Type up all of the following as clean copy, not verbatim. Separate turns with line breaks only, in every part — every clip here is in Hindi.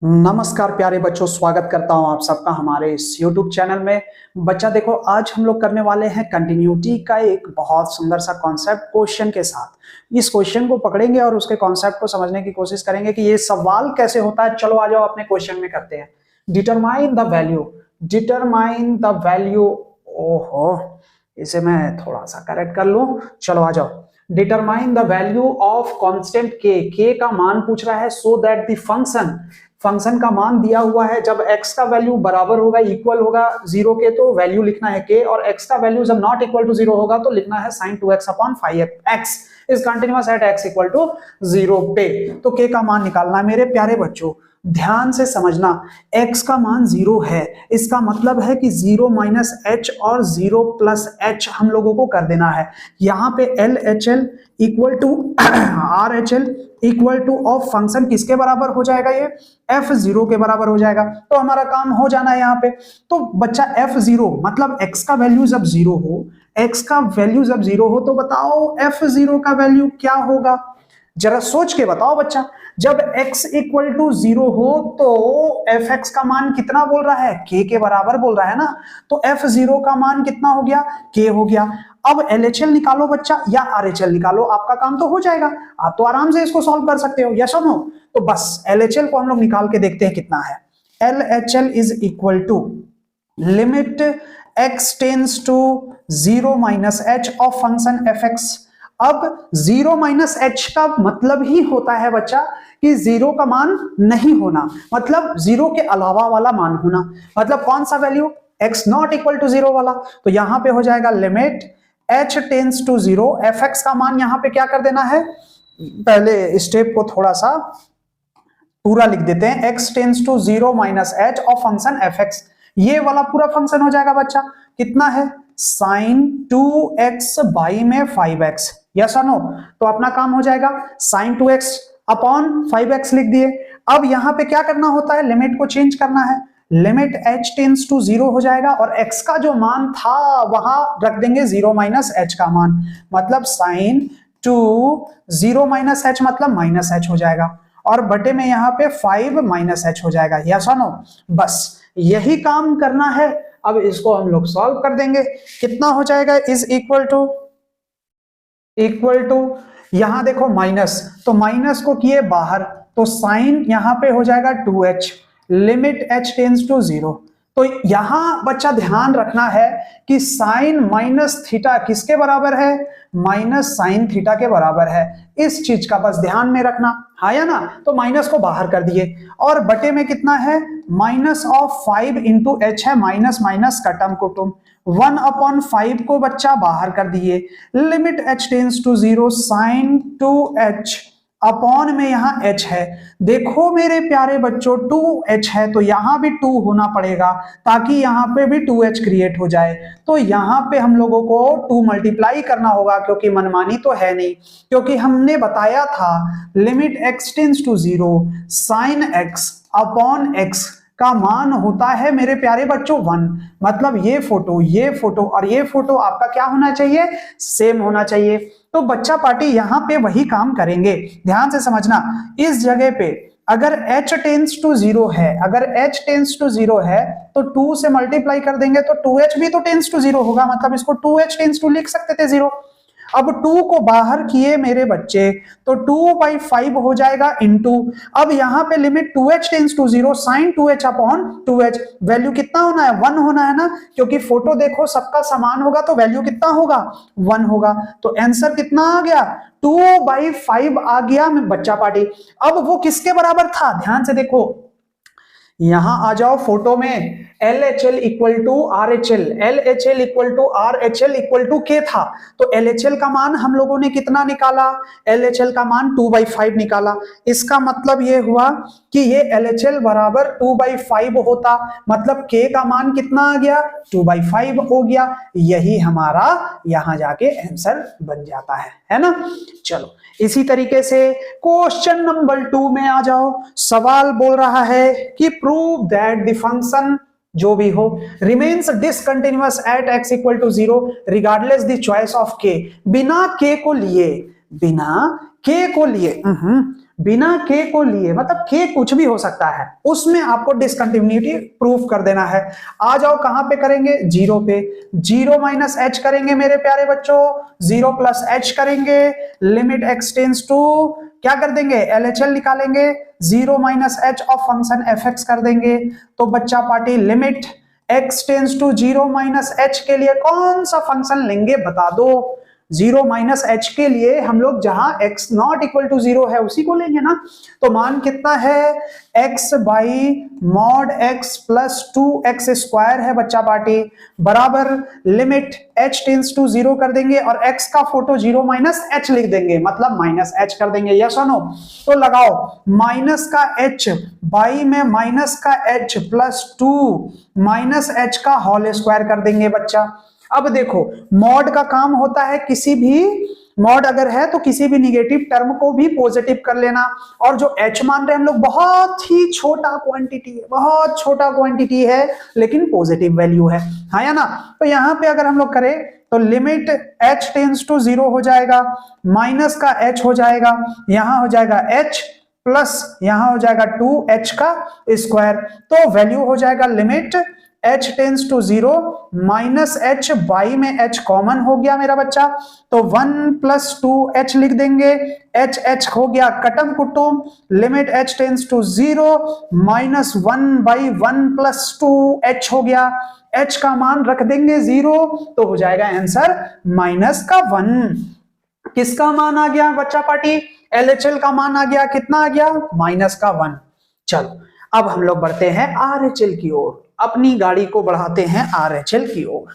नमस्कार प्यारे बच्चों, स्वागत करता हूं आप सबका हमारे इस YouTube चैनल में। बच्चा देखो, आज हम लोग करने वाले हैं कंटिन्यूटी का एक बहुत सुंदर सा कॉन्सेप्ट क्वेश्चन के साथ। इस क्वेश्चन को पकड़ेंगे और उसके कॉन्सेप्ट को समझने की कोशिश करेंगे कि ये सवाल कैसे होता है। चलो आ जाओ, अपने क्वेश्चन में करते हैं। Determine the value, determine the value. ओहो, इसे मैं थोड़ा सा करेक्ट कर लूं। चलो आ जाओ। Determine the value of constant के का मान पूछ रहा है, सो दैट द फंक्शन का मान दिया हुआ है। जब x का वैल्यू बराबर होगा, इक्वल होगा 0 के, तो वैल्यू लिखना है k, और x का वैल्यू जब नॉट इक्वल टू 0 होगा तो लिखना है sin 2x upon 5x is continuous at x equal to 0 पे। तो k का मान निकालना है। मेरे प्यारे बच्चों, ध्यान से समझना, x का मान 0 है, इसका मतलब है कि 0 माइनस h और 0 प्लस h हम लोगों को कर देना है। यहाँ पे LHL equal to RHL equal to of function किसके बराबर हो जाएगा? ये f0 के बराबर हो जाएगा। तो हमारा काम हो जाना है यहाँ पे। तो बच्चा f0 मतलब x का वैल्यू जब 0 हो, x का वैल्यू जब 0 हो, तो बताओ f0 का वैल्यू क्या होगा? जरा सोच के बताओ बच्चा। जब x इक्वल टू 0 हो तो fx का मान कितना बोल रहा है? k के बराबर बोल रहा है ना। तो f0 का मान कितना हो गया? k हो गया। अब LHL निकालो बच्चा या RHL निकालो, आपका काम तो हो जाएगा। आप तो आराम से इसको सॉल्व कर सकते हो, यस और नो? तो बस LHL को हम लोग निकाल के देखते हैं कितना है। LHL is equal to limit x tends to 0 minus h of function fx। अब 0 माइनस h का मतलब ही होता है बच्चा कि 0 का मान नहीं होना, मतलब 0 के अलावा वाला मान होना। मतलब कौन सा value? x not equal to 0 वाला। तो यहां पे हो जाएगा limit h tends to 0, fx का मान यहां पे क्या कर देना है? पहले स्टेप को थोड़ा सा पूरा लिख देते हैं। x tends to 0 minus h of function fx, ये वाला पूरा फंक्शन हो जाएगा बच्चा। कितना है? sin 2x बाई में 5x, यस और नो? तो अपना काम हो जाएगा, sin 2x अपॉन 5x लिख दिए। अब यहां पे क्या करना होता है? लिमिट को चेंज करना है। लिमिट h टेंस टू 0 हो जाएगा और x का जो मान था वहां रख देंगे 0 माइनस h का मान, मतलब sin 2 0 माइनस h मतलब माइनस h हो जाएगा, और बटे में यहाँ पे 5 माइनस h हो जाएगा, यस और नो? बस यही काम करना है। अब इसको हम लोग सॉल्व कर देंगे। कितना हो जाएगा? इज इक्वल टू यहां देखो माइनस, तो माइनस को किए बाहर, तो साइन यहां पे हो जाएगा 2h, limit h tends to 0। तो यहां बच्चा ध्यान रखना है कि साइन माइनस थीटा किसके बराबर है? माइनस साइन थीटा के बराबर है। इस चीज का बस ध्यान में रखना, हाँ या ना? तो माइनस को बाहर कर दिए, और बटे में कितना है? माइनस ऑफ 5 इंटू एच है, माइनस माइनस का टर्म को टर्म, 1 अपॉन 5 को बच्चा बाहर कर दिए। Limit h tends to 0 sine 2h upon में यहां h है। देखो मेरे प्यारे बच्चों, 2h है तो यहां भी 2 होना पड़ेगा ताकि यहां पे भी 2h क्रिएट हो जाए। तो यहां पे हम लोगों को 2 मल्टीप्लाई करना होगा, क्योंकि मनमानी तो है नहीं, क्योंकि हमने बताया था limit x tends to 0 sine x upon x का मान होता है मेरे प्यारे बच्चों 1। मतलब ये फोटो और ये फोटो आपका क्या होना चाहिए? सेम होना चाहिए। तो बच्चा पार्टी यहां पे वही काम करेंगे। ध्यान से समझना, इस जगह पे अगर h टेंस टू 0 है, अगर h टेंस टू 0 है तो 2 से मल्टीप्लाई कर देंगे तो 2h भी तो टेंस टू 0 होगा, मतलब इसको 2h टेंस टू लिख सकते थे 0। अब 2 को बाहर किए मेरे बच्चे तो 2/5 हो जाएगा इनटू, अब यहां पे limit 2h tends to 0 sine 2h upon 2h, value कितना होना है? 1 होना है ना, क्योंकि फोटो देखो सबका समान होगा तो वैल्यू कितना होगा? 1 होगा। तो आंसर कितना आ गया? 2/5 आ गया बच्चा पार्टी। अब वो किसके बराबर था? ध्यान से देखो, यहां आ जाओ फोटो में, LHL equal to RHL, LHL equal to RHL equal to K था। तो LHL का मान हम लोगों ने कितना निकाला? LHL का मान 2/5 निकाला। इसका मतलब ये हुआ कि ये LHL बराबर 2/5 होता, मतलब K का मान कितना आ गया? 2/5 हो गया। यही हमारा यहां जाके आंसर बन जाता है ना? चलो इसी तरीके से क्वेश्चन नंबर 2 में आ जाओ। सवाल बोल रहा है कि प्रूव दैट द फंक्शन जो भी हो remains discontinuous at x equal to 0 regardless the choice of k। बिना k को लिए बिना k को लिए, मतलब k कुछ भी हो सकता है, उसमें आपको डिसकंटिन्यूटी प्रूफ कर देना है। आ जाओ कहां पे करेंगे, जीरो पे। जीरो माइनस एच करेंगे मेरे प्यारे बच्चों, जीरो प्लस एच करेंगे, लिमिट एक्स टेंस टू क्या कर देंगे, एलएचएल निकालेंगे, zero minus h of function f x कर देंगे। तो बच्चा party limit x tends to zero minus h के लिए कौन सा फंक्शन लेंगे बता दो। जीरो माइनस एच के लिए हम लोग जहां x not equal to zero है उसी को लेंगे ना। तो मान कितना है, x by mod x plus 2x square है बच्चा पार्टी, बराबर limit h tends to zero कर देंगे और x का फोटो जीरो माइनस एच लिख देंगे, मतलब माइनस एच कर देंगे। यस और नो? तो लगाओ माइनस का h बाई में माइनस का h प्लस 2 माइनस h का होल स्क्वायर कर देंगे बच्चा। अब देखो मॉड का काम होता है, किसी भी मॉड अगर है तो किसी भी निगेटिव टर्म को भी पॉजिटिव कर लेना, और जो h मान रहे हैं हम लोग बहुत ही छोटा क्वांटिटी है, बहुत छोटा क्वांटिटी है लेकिन पॉजिटिव वैल्यू है, हाँ या ना। तो यहां पे अगर हम लोग करें तो limit h tends to zero हो जाएगा, माइनस का h हो जाएगा, यहां हो जाएगा h प्लस यहां हो जाएगा 2h का स्क्वायर। तो वैल्यू हो जाएगा limit h tends to zero minus h by में h कॉमन हो गया मेरा बच्चा, तो 1 प्लस 2h लिख देंगे, h हो गया कटम कुटुम, limit h tends to zero minus 1 by 1 plus 2h हो गया, h का मान रख देंगे जीरो, तो हो जाएगा आंसर माइनस का 1। किसका मान आ गया बच्चा पार्टी, LHL का मान आ गया, कितना आ गया, माइनस का 1। चलो अब हम लोग बढ़ते हैं RHL की ओर, अपनी गाड़ी को बढ़ाते हैं RHL की ओर।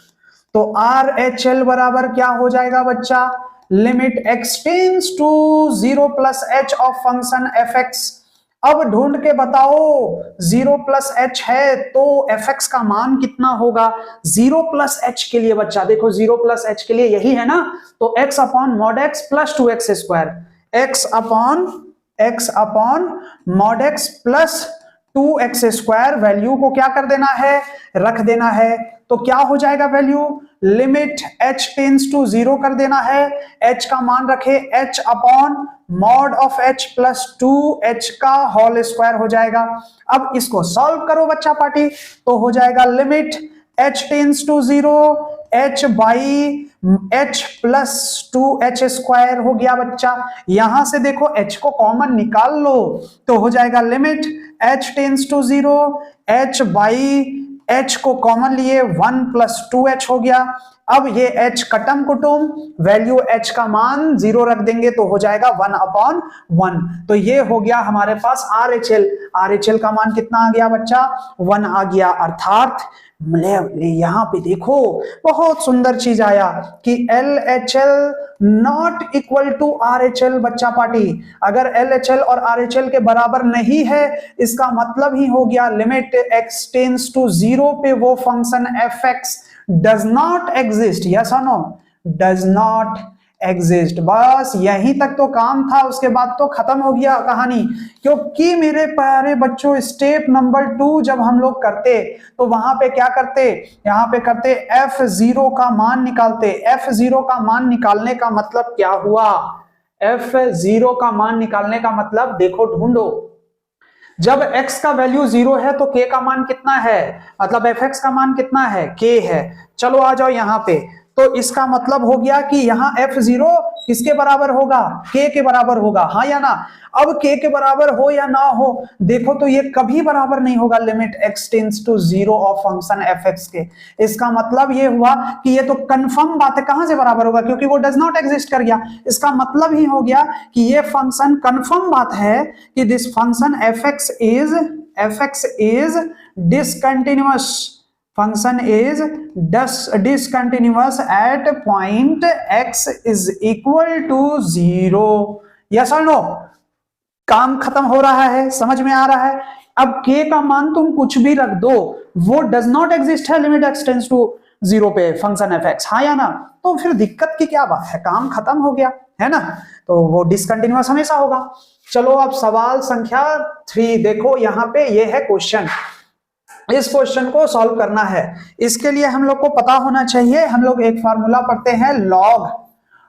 तो RHL बराबर क्या हो जाएगा बच्चा, limit x tends to zero plus h of function fx। अब ढूंढ के बताओ, जीरो प्लस एच है तो fx का मान कितना होगा। जीरो प्लस एच के लिए बच्चा देखो, जीरो प्लस एच के लिए यही है ना, तो x upon mod x plus 2x square, x upon mod x plus 2x square, value को क्या कर देना है, रख देना है। तो क्या हो जाएगा value, limit h tends to zero कर देना है, h का मान रखे h upon mod of h plus 2h का होल स्क्वायर हो जाएगा। अब इसको सॉल्व करो बच्चा पार्टी, तो हो जाएगा limit h tends to zero h by h plus 2h square हो गया बच्चा। यहां से देखो h को कॉमन निकाल लो, तो हो जाएगा limit h tends to zero h by h को कॉमन लिए 1 प्लस 2h हो गया। अब ये h कटम कुटुम, वैल्यू h का मान जीरो रख देंगे तो हो जाएगा 1 अपॉन 1। तो ये हो गया हमारे पास RHL का मान कितना आ गया बच्चा, 1 आ गया। अर्थात यहां पे देखो बहुत सुंदर चीज आया कि LHL not equal to RHL बच्चा पार्टी। अगर LHL और RHL के बराबर नहीं है, इसका मतलब ही हो गया limit x tends to zero पे वो function fx does not exist. Yes और नो, डज नॉट एग्जिस्ट। बस यहीं तक तो काम था, उसके बाद तो खत्म हो गया कहानी। क्योंकि मेरे प्यारे बच्चों स्टेप नंबर 2 जब हम लोग करते तो वहां पे क्या करते, यहां पे करते f0 का मान निकालते। f0 का मान निकालने का मतलब क्या हुआ, f0 का मान निकालने का मतलब देखो ढूंढो, जब x का वैल्यू जीरो है तो k का मान कितना है, मतलब fx का मान कितना है, k है। चलो आ जाओ यहाँ पे, तो इसका मतलब हो गया कि यहाँ f0 किसके बराबर होगा, k के बराबर होगा, हाँ या ना। अब k के बराबर हो या ना हो, देखो तो ये कभी बराबर नहीं होगा limit x tends to zero of function fx के। इसका मतलब ये हुआ कि ये तो कंफर्म बात है, कहां से बराबर होगा, क्योंकि वो डज नॉट एग्जिस्ट कर गया। इसका मतलब ही हो गया कि ये फंक्शन कंफर्म बात है कि this function fx is discontinuous, function is discontinuous at point x is equal to 0। yes or no? काम खत्म हो रहा है, समझ में आ रहा है। अब k का मान तुम कुछ भी रख दो, वो डज नॉट एग्जिस्ट है limit x tends to zero पे फंक्शन fx, हाँ या ना। तो फिर दिक्कत की क्या बात है, काम खत्म हो गया है ना, तो वो डिसकंटिन्यूअस हमेशा होगा। चलो अब सवाल संख्या 3 देखो, यहाँ पे ये है क्वेश्चन। इस क्वेश्चन को सॉल्व करना है, इसके लिए हम लोग को पता होना चाहिए, हम लोग एक फार्मूला पढ़ते हैं, log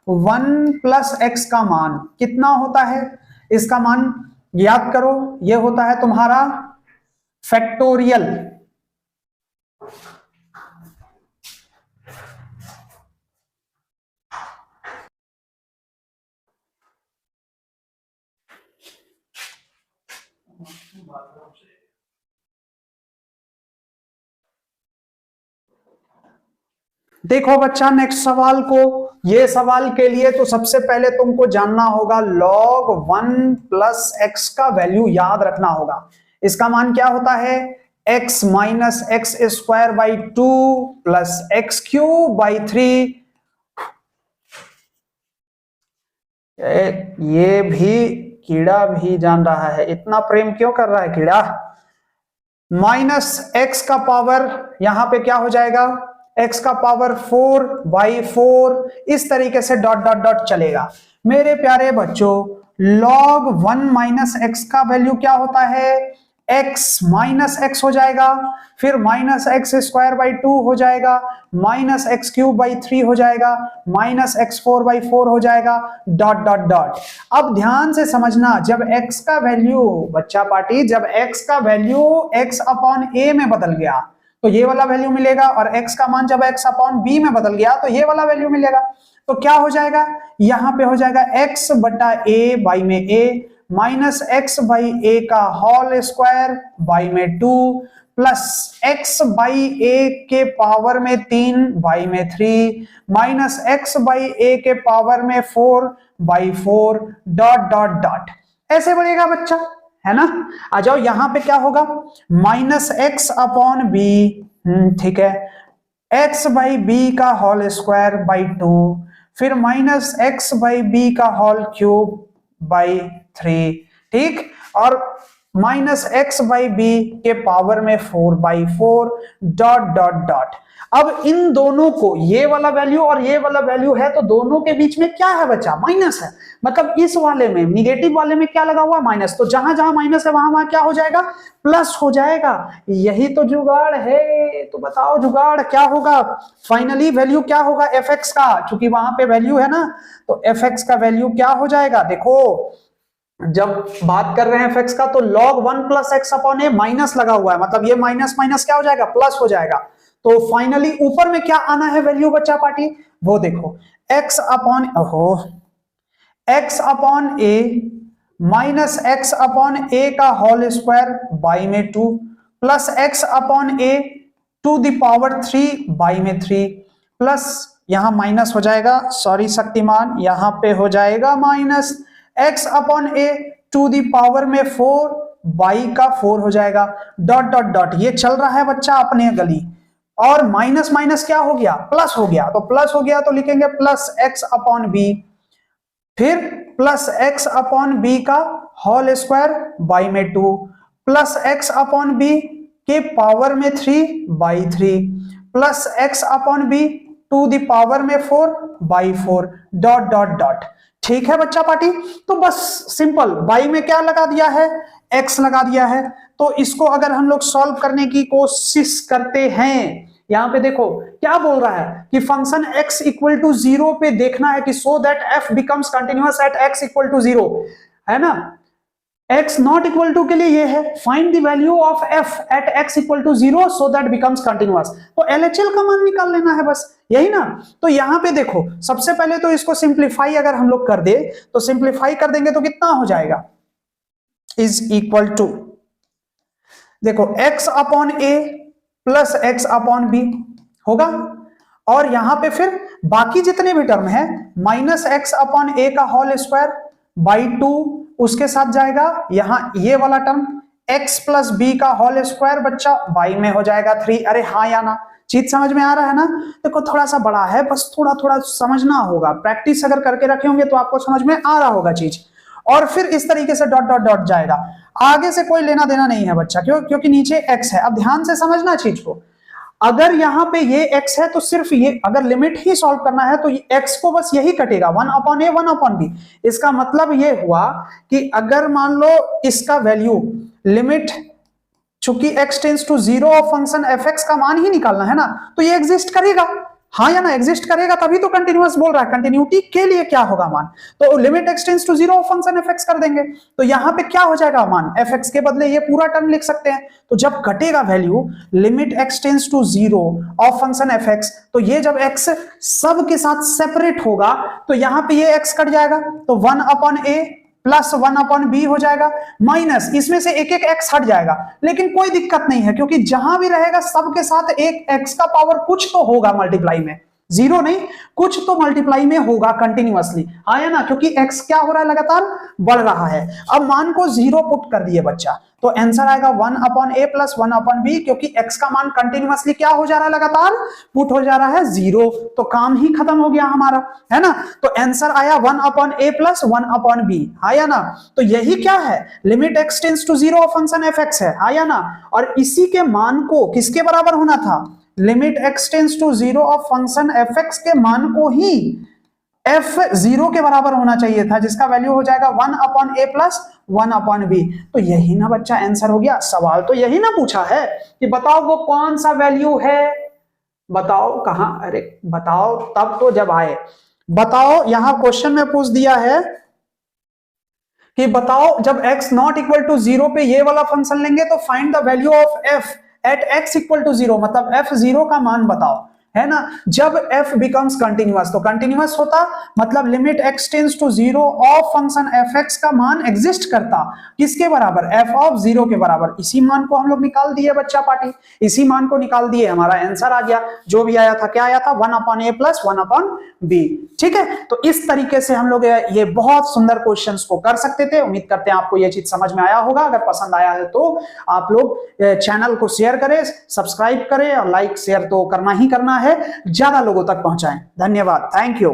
1 प्लस x का मान कितना होता है, इसका मान याद करो, ये होता है तुम्हारा फैक्टोरियल। देखो बच्चा नेक्स्ट सवाल को, ये सवाल के लिए तो सबसे पहले तुमको जानना होगा log 1 प्लस एक्स का वैल्यू याद रखना होगा। इसका मान क्या होता है, x minus x square by 2 plus x cube by 3। ये भी कीड़ा भी जान रहा है, इतना प्रेम क्यों कर रहा है कीड़ा। माइनस एक्स का पावर यहां पे क्या हो जाएगा, x का पावर 4 बाई 4, इस तरीके से डॉट डॉट डॉट चलेगा। मेरे प्यारे बच्चों log 1 माइनस एक्स का वैल्यू क्या होता है, x माइनस एक्स हो जाएगा, फिर माइनस एक्स स्क्वायर बाई 2 हो जाएगा, माइनस एक्स क्यूब बाई 3 हो जाएगा, माइनस एक्स 4 बाई 4 हो जाएगा, डॉट डॉट डॉट। अब ध्यान से समझना, जब x का वैल्यू बच्चा पार्टी, जब x का वैल्यू x अपॉन a में बदल गया तो ये वाला वैल्यू मिलेगा, और x का मान जब x अपॉन b में बदल गया तो ये वाला वैल्यू मिलेगा। तो क्या हो जाएगा, यहां पे हो जाएगा x बटा a बाई में a माइनस एक्स बाई ए का होल स्क्वायर बाई में 2 प्लस एक्स बाई ए के पावर में 3 बाई में 3 माइनस एक्स बाई ए के पावर में 4 बाई 4 डॉट डॉट डॉट। ऐसे बढ़ेगा बच्चा, है ना। आ जाओ यहां पे क्या होगा, माइनस एक्स अपॉन बी, ठीक है, एक्स बाई बी का होल स्क्वायर बाई 2, फिर माइनस एक्स बाई बी का होल क्यूब बाई 3, ठीक, और माइनस एक्स बाई बी के पावर में 4 बाई 4 डॉट डॉट डॉट। अब इन दोनों को, ये वाला वैल्यू और ये वाला वैल्यू है, तो दोनों के बीच में क्या है बच्चा, माइनस है। मतलब इस वाले में, निगेटिव वाले में क्या लगा हुआ है, माइनस। तो जहां जहां माइनस है वहां वहां क्या हो जाएगा, प्लस हो जाएगा। यही तो जुगाड़ है। तो बताओ जुगाड़ क्या होगा, फाइनली वैल्यू क्या होगा एफ एक्स का, क्योंकि वहां पे वैल्यू है ना, तो एफ एक्स का वैल्यू क्या हो जाएगा। देखो जब बात कर रहे हैं एफ एक्स का, तो log 1 plus x upon a minus लगा हुआ है, मतलब ये माइनस माइनस क्या हो जाएगा, प्लस हो जाएगा। तो फाइनली ऊपर में क्या आना है वैल्यू बच्चा पार्टी, वो देखो x upon, x upon a minus x upon a का होल स्क्वायर बाई में 2 plus x upon a to the power 3 by में 3 प्लस यहां माइनस हो जाएगा, सॉरी शक्तिमान, यहां पे हो जाएगा minus x upon a to the power में 4 बाई का 4 हो जाएगा, डॉट डॉट डॉट। ये चल रहा है बच्चा अपने गली, और माइनस माइनस क्या हो गया, प्लस हो गया। तो प्लस हो गया तो लिखेंगे प्लस एक्स अपॉन बी, फिर प्लस एक्स अपॉन बी का होल स्क्वायर बाई में 2 प्लस एक्स अपॉन बी के पावर में 3 by 3 plus x upon b to the power में 4 बाई 4 डॉट डॉट डॉट। ठीक है बच्चा पार्टी। तो बस सिंपल, बाई में क्या लगा दिया है, x लगा दिया है। तो इसको अगर हम लोग सॉल्व करने की कोशिश करते हैं, यहां पे देखो क्या बोल रहा है कि फंक्शन x इक्वल टू 0 पे देखना है कि so that f becomes continuous at x equal to 0, है ना। x नॉट इक्वल टू के लिए ये है, find the value of f at x equal to 0 so that becomes continuous. तो LHL का मान निकाल लेना है बस, यही ना। तो यहां पे देखो सबसे पहले तो इसको सिंप्लीफाई अगर हम लोग कर दे, तो सिंप्लीफाई कर देंगे तो कितना हो जाएगा, इज इक्वल टू, देखो x अपॉन ए प्लस एक्स अपॉन बी होगा, और यहां पे फिर बाकी जितने भी टर्म है माइनस एक्स अपॉन ए का होल स्क्वायर बाई 2, उसके साथ जाएगा यहां ये वाला टर्म x प्लस बी का होल स्क्वायर बच्चा बाई में हो जाएगा 3। अरे हाँ या ना, चीज समझ में आ रहा है ना। देखो थोड़ा सा बड़ा है, बस थोड़ा थोड़ा समझना होगा, प्रैक्टिस अगर करके रखे होंगे तो आपको समझ में आ रहा होगा चीज। और फिर इस तरीके से डॉट डॉट डॉट जाएगा, आगे से कोई लेना देना नहीं है बच्चा, क्योंकि नीचे x है। अब ध्यान से समझना चीज को, अगर यहां पे ये x है तो सिर्फ ये, अगर लिमिट ही सॉल्व करना है तो x को बस यही कटेगा 1 अपॉन ए 1 अपॉन बी। इसका मतलब ये हुआ कि अगर मान लो इसका वैल्यू लिमिट, चूंकि x टेंड्स टू 0 और फंक्शन f(x) का मान ही निकालना है ना, तो ये एग्जिस्ट करेगा, हाँ या ना, एग्जिस्ट करेगा तभी तो कंटिन्यूअस बोल रहा है। कंटिन्यूटी के लिए क्या होगा मान, तो limit x tends to zero function f x कर देंगे, तो यहां पे क्या हो जाएगा मान, एफ एक्स के बदले ये पूरा टर्म लिख सकते हैं। तो जब कटेगा value limit x tends to zero of function f x, तो ये जब एक्स सब के साथ सेपरेट होगा तो यहां पे ये एक्स कट जाएगा, तो 1/a प्लस 1/b हो जाएगा, माइनस इसमें से एक एक एक्स हट जाएगा। लेकिन कोई दिक्कत नहीं है, क्योंकि जहां भी रहेगा सबके साथ एक एक्स का पावर कुछ तो होगा मल्टीप्लाई में, जीरो नहीं, कुछ तो मल्टीप्लाई में होगा कंटिन्यूअसली, आया ना, क्योंकि एक्स क्या हो रहा है, लगातार बढ़ रहा है। अब मान को जीरो पुट कर दिए बच्चा, तो आंसर आएगा 1/a प्लस 1/b, क्योंकि एक्स का मान कंटिन्यूअसली क्या हो जा रहा है, लगातार पुट हो जा रहा है जीरो, तो काम ही खत्म हो गया हमारा, है ना। तो आंसर आया 1/a प्लस 1/b, आया ना। तो यही क्या है, limit x tends to zero of function f x है, आया ना। और इसी के मान को किसके बराबर होना था, limit x tends to zero of function f x के मान को ही एफ जीरो के बराबर होना चाहिए था, जिसका वैल्यू हो जाएगा 1/a प्लस 1/b। तो यही ना बच्चा आंसर हो गया। सवाल तो यही ना पूछा है कि बताओ वो कौन सा वैल्यू है, बताओ कहां, अरे बताओ तब तो जब आए, बताओ यहां क्वेश्चन में पूछ दिया है कि बताओ जब x not equal to zero पे ये वाला फंक्शन लेंगे तो find the value of f at x equal to zero, मतलब f जीरो का मान बताओ, है ना। जब f बिकम्स कंटिन्यूअस, तो कंटिन्यूअस होता मतलब limit x tends to zero of function fx का मान एग्जिस्ट करता किसके बराबर, f ऑफ जीरो के बराबर। इसी मान को हम लोग निकाल दिए बच्चा पार्टी, इसी मान को निकाल दिए, हमारा आंसर आ गया। जो भी आया था, क्या आया था, 1/a प्लस 1/b। ठीक है, तो इस तरीके से हम लोग ये बहुत सुंदर क्वेश्चंस को कर सकते थे। उम्मीद करते हैं आपको ये चीज समझ में आया होगा। अगर पसंद आया है तो आप लोग चैनल को शेयर करें, सब्सक्राइब करें, और लाइक शेयर तो करना ही करना है, ज्यादा लोगों तक पहुंचाएं। धन्यवाद, थैंक यू।